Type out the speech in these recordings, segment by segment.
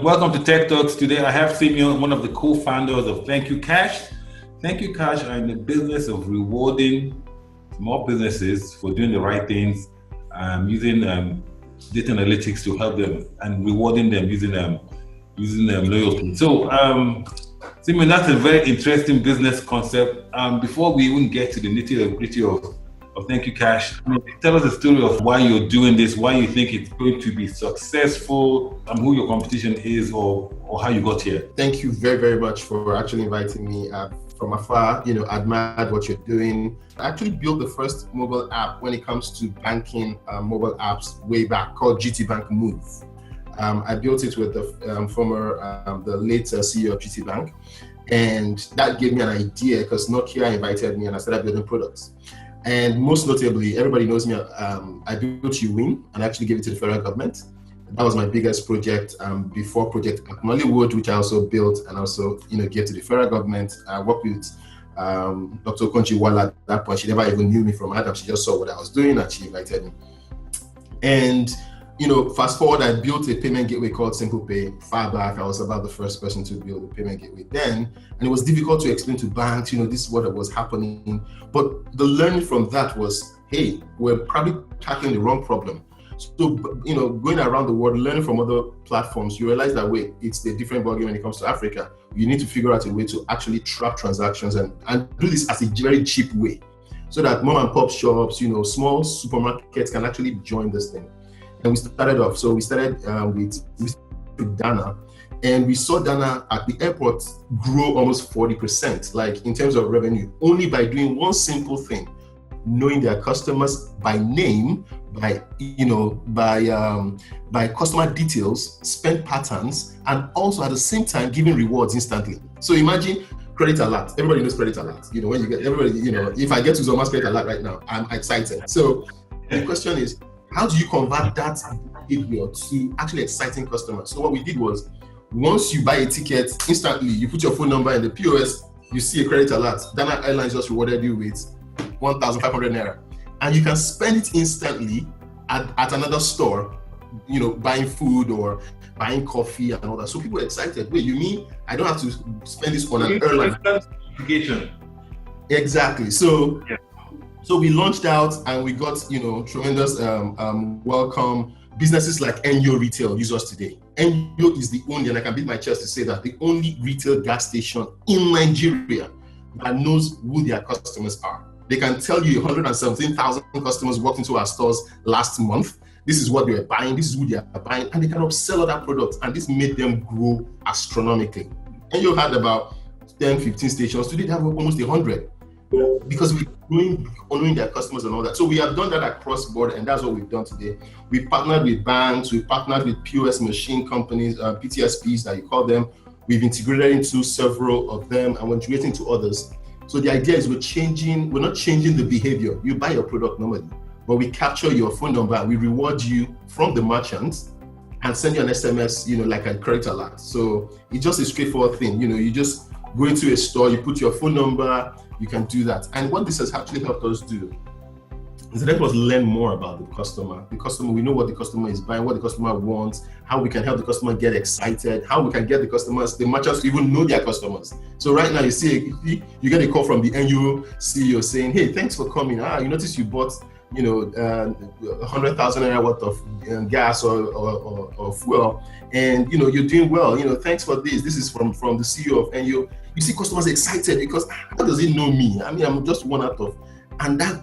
Welcome to Tech Talks. Today I have Simeon, one of the co-founders of ThankUCash. ThankUCash are in the business of rewarding small businesses for doing the right things, using data analytics to help them and rewarding them using loyalty. So, Simeon, that's a very interesting business concept. Before we even get to the nitty-gritty of ThankUCash, tell us a story of why you're doing this, why you think it's going to be successful, and who your competition is, or how you got here. Thank you very, very much for actually inviting me. From afar, admired what you're doing. I actually built the first mobile app when it comes to banking mobile apps way back, called GT Bank Move. I built it with the late CEO of GT Bank, and that gave me an idea because Nokia invited me and I started building products. And most notably, everybody knows me, I built UWin and I actually gave it to the federal government. That was my biggest project before Project Nollywood, which I also built and also gave to the federal government. I worked with Dr. Okonji-Iweala at that point. She never even knew me from Adam. She just saw what I was doing and she invited me. And fast forward, I built a payment gateway called Simple Pay. Far back, I was about the first person to build a payment gateway then. And it was difficult to explain to banks, this is what was happening. But the learning from that was, hey, we're probably tackling the wrong problem. So, going around the world, learning from other platforms, you realize that, wait, it's a different ballgame when it comes to Africa. You need to figure out a way to actually track transactions and do this as a very cheap way so that mom and pop shops, small supermarkets can actually join this thing. And we started off. So we started with Dana, and we saw Dana at the airport grow almost 40%, like in terms of revenue, only by doing one simple thing: knowing their customers by name, by customer details, spend patterns, and also at the same time giving rewards instantly. So imagine credit alert. Everybody knows credit alert. When you get everybody, if I get to Zoma's credit alert right now, I'm excited. So the question is, how do you convert that behavior to actually exciting customers? So what we did was, once you buy a ticket, instantly you put your phone number in the POS, you see a credit alert. Dana Airlines just rewarded you with 1,500 naira, and you can spend it instantly at another store, buying food or buying coffee and all that. So people are excited. Wait, you mean I don't have to spend this on an airline? Exactly. So. Yeah. So we launched out and we got, tremendous welcome. Businesses like Enyo Retail use us today. Enyo is the only, and I can beat my chest to say that, the only retail gas station in Nigeria that knows who their customers are. They can tell you 117,000 customers walked into our stores last month. This is what they were buying. This is who they are buying. And they can upsell other products. And this made them grow astronomically. Enyo had about 10, 15 stations. Today they have almost 100. Because we're honoring their customers and all that. So we have done that across board, and that's what we've done today. We've partnered with banks, we've partnered with POS machine companies, PTSPs that you call them. We've integrated into several of them, and we're integrating to others. So the idea is we're not changing the behavior. You buy your product normally, but we capture your phone number, we reward you from the merchant, and send you an SMS, like a credit alert. So it's just a straightforward thing. You just go into a store, you put your phone number, you can do that. And what this has actually helped us do is to help us learn more about the customer. We know what the customer is buying, what the customer wants, how we can help the customer get excited, how we can get the merchants to even know their customers. So right now you get a call from the Enyo CEO saying, hey, thanks for coming. You notice you bought 100,000 naira worth of gas or fuel, and you're doing well. Thanks for this. This is from the CEO of Enyo. You see customers excited because how does he know me? I'm just one out of, and that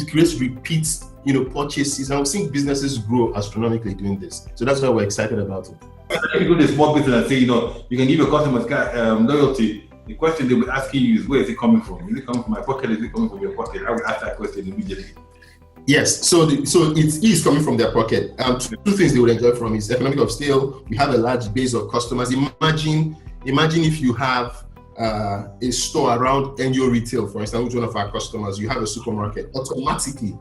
creates repeats, purchases. And we're seeing businesses grow astronomically doing this. So that's why we're excited about it. If you go to a small business and say, you can give your customers loyalty. The question they will ask you is, where is it coming from? Is it coming from my pocket? Is it coming from your pocket? I will ask that question immediately. Yes, so it is coming from their pocket. Two things they would enjoy from is economic of scale. We have a large base of customers. Imagine if you have a store around Enyo Retail, for instance, which one of our customers, you have a supermarket. Automatically,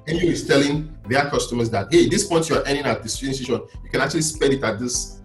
Enyo is telling their customers that, hey, this point you're earning at this station, you can actually spend it at this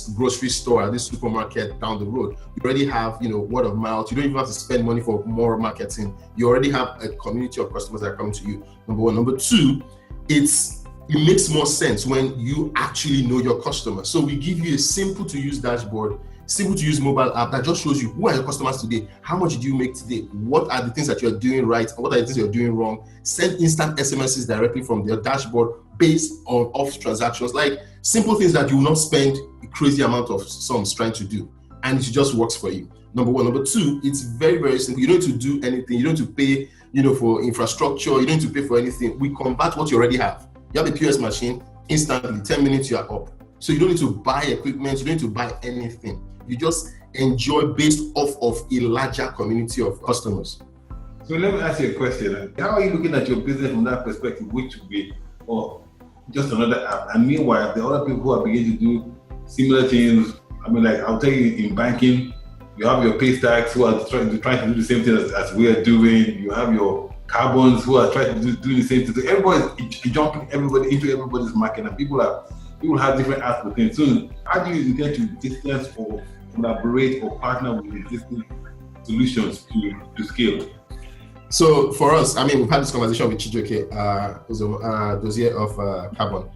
grocery store, at this supermarket down the road. You already have, word of mouth. You don't even have to spend money for more marketing. You already have a community of customers that are coming to you. Number one. Number two, it's it makes more sense when you actually know your customer. So we give you a simple to use dashboard, simple to use mobile app that just shows you who are your customers today, how much did you make today, what are the things that you're doing right, and what are the things you're doing wrong. Send instant SMSs directly from their dashboard based on off transactions, like simple things that you will not spend a crazy amount of sums trying to do, and it just works for you. Number one. Number two, it's very, very simple. You don't need to do anything. You don't need to pay, for infrastructure. You don't need to pay for anything. We convert what you already have. You have a POS machine, instantly, 10 minutes, you are up. So you don't need to buy equipment. You don't need to buy anything. You just enjoy based off of a larger community of customers. So let me ask you a question. How are you looking at your business from that perspective, which would be, or just another app? And meanwhile, the other people who are beginning to do similar things. I mean, like I'll tell you, in banking, you have your pay stacks who are trying to do the same thing as we are doing. You have your carbons who are trying to do the same thing. So everybody's jumping into everybody's market, and people have different apps for things. So how do you intend to distance or collaborate or partner with existing solutions to scale? So for us, I mean, we've had this conversation with Chijoke, dossier of Carbon.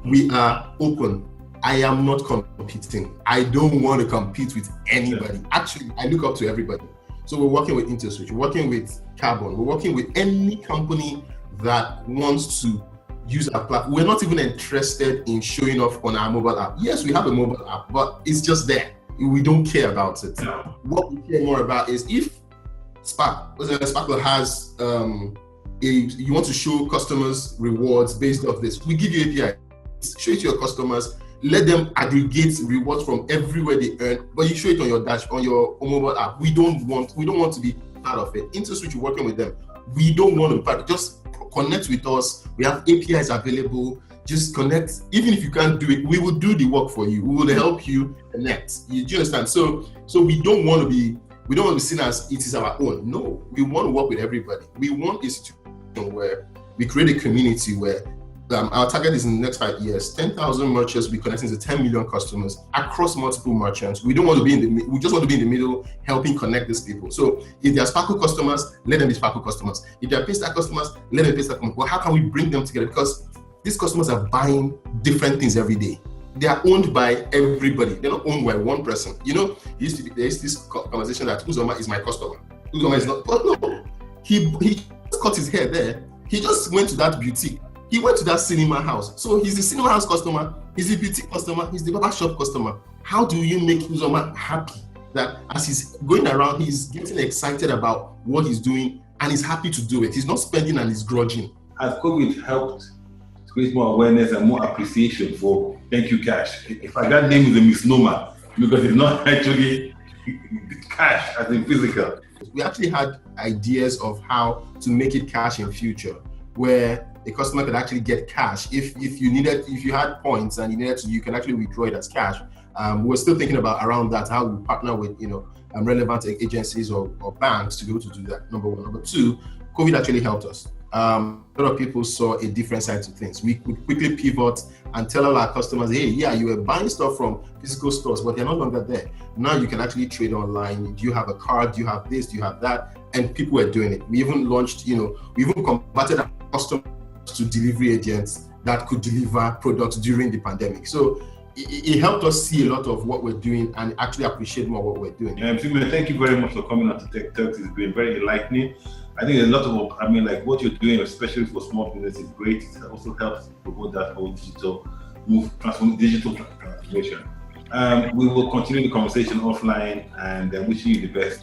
We are open. I am not competing. I don't want to compete with anybody. Actually, I look up to everybody. So we're working with InterSwitch, we're working with Carbon, we're working with any company that wants to use our platform. We're not even interested in showing off on our mobile app. Yes, we have a mobile app, but it's just there. We don't care about it. No. What we care more about is if Sparkle has you want to show customers rewards based off this, we give you API. Show it to your customers. Let them aggregate rewards from everywhere they earn, but you show it on your on your mobile app. We don't want to be part of it. InterSwitch, you're working with them. We don't want to be part. Just connect with us. We have APIs available. Just connect. Even if you can't do it, we will do the work for you. We will help you connect. Do you understand? So we don't want to be seen as it is our own. No, we want to work with everybody. We want a situation where we create a community where our target is in the next 5 years, 10,000 merchants will be connecting to 10 million customers across multiple merchants. We don't want to be we just want to be in the middle, helping connect these people. So if they are Sparkle customers, let them be Sparkle customers. If they are Paystack customers, let them be Paystack customers. Well, how can we bring them together? Because these customers are buying different things every day. They are owned by everybody. They're not owned by one person. There's this conversation that Uzoma is my customer. Uzoma is not, but no. He just cut his hair there. He just went to that boutique. He went to that cinema house. So he's the cinema house customer, he's the boutique customer, he's the barber shop customer. How do you make Uzoma happy that as he's going around, he's getting excited about what he's doing and he's happy to do it? He's not spending and he's grudging. Has COVID helped create more awareness and more appreciation for ThankUCash? In fact, that name is a misnomer because it's not actually cash as in physical. We actually had ideas of how to make it cash in future, where a customer could actually get cash if you had points and you needed to, you can actually withdraw it as cash. We're still thinking about around that, how we partner with relevant agencies or banks to be able to do that. Number one. Number two, COVID actually helped us. A lot of people saw a different side to things. We could quickly pivot and tell all our customers, hey, yeah, you were buying stuff from physical stores, but they're no longer there. Now you can actually trade online. Do you have a card? Do you have this? Do you have that? And people were doing it. We even launched, we even converted our customers to delivery agents that could deliver products during the pandemic. So it helped us see a lot of what we're doing and actually appreciate more what we're doing. Simeon, thank you very much for coming on to Tech Turks. It's been very enlightening. I think a lot of, what you're doing, especially for small business, is great. It also helps promote that whole digital transformation. We will continue the conversation offline, and wishing you the best.